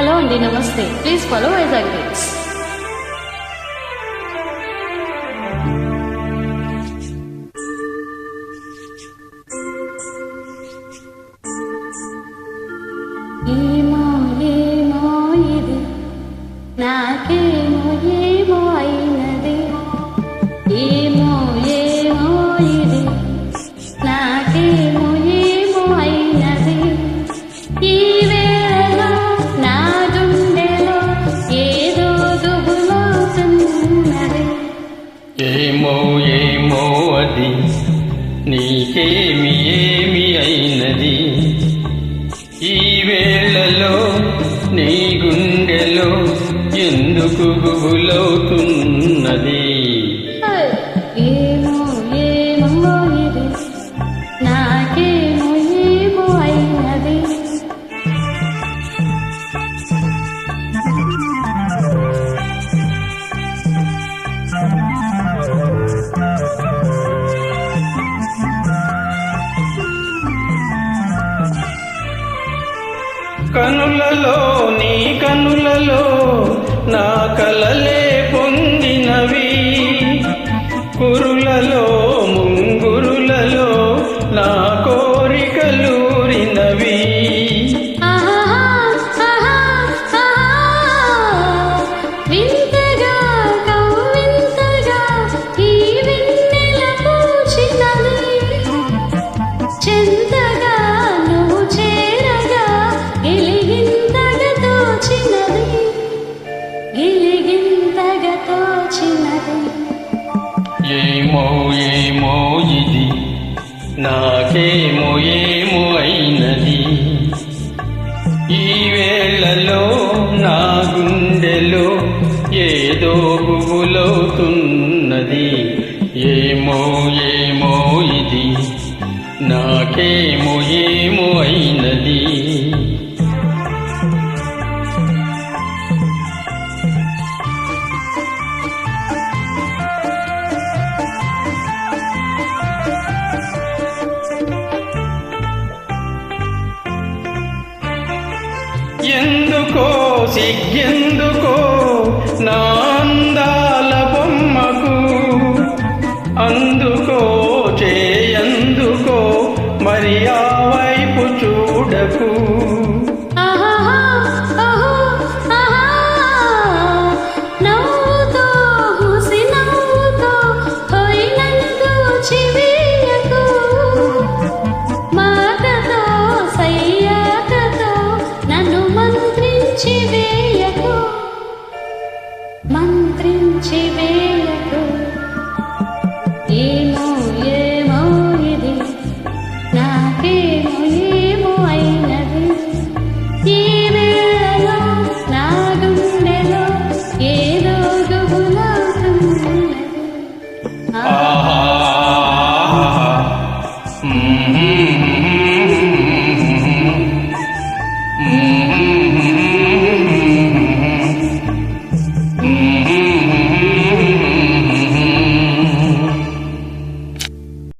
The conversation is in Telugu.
హలో అండి, నమస్తే. Please follow Vizag reels. ఏమో ఏమో ఇది నాకేమో ఏమో అయినది. ఏమో ఏమో ఇది నాకేమో ఏమో అయినది. ఈ వేళలో నా గుండెలో ఏదో దుబులోతున్నది. ఏమో ఏమో అది నీకేమి ఏమి అయినది. ఈ వేళలో నీ గుండెలో ఎందుకు గుబులవుతున్నది. ఏమో ఏమో ఇది నాకేమో ఏమో అయినది. కనులలో నీ కనులలో నా కలలే పొందినవి. కురులలో ముంగురులలో నా కోరికలూరినవి. వింతగా కవ్వింతగా ఈ వెన్నెల పూచినది. చెంతగా నువ్వు చేరగా గిలిగింతగా తోచినది. గిలిగింతగా తోచినది. ఏమో ఏమో ఇది నాకేమో ఏమో అయినది. ఈ వేళలో నా గుండెలో ఏదో గుబులవుతున్నది. ఏమో ఏమో ఇది నాకేమో ఏమో అయినది. ఎందుకో సిగ్గెందుకో నా అందాల బొమ్మకు. అందుకో చేయందుకో మరి ఆ వైపు చూడకు. నవ్వుతో హుసి నవ్వుతో హొయినందు చివేయకు. మాటతో సయ్యాటతో నన్ను మంత్రించి వేయకు. మంత్రించి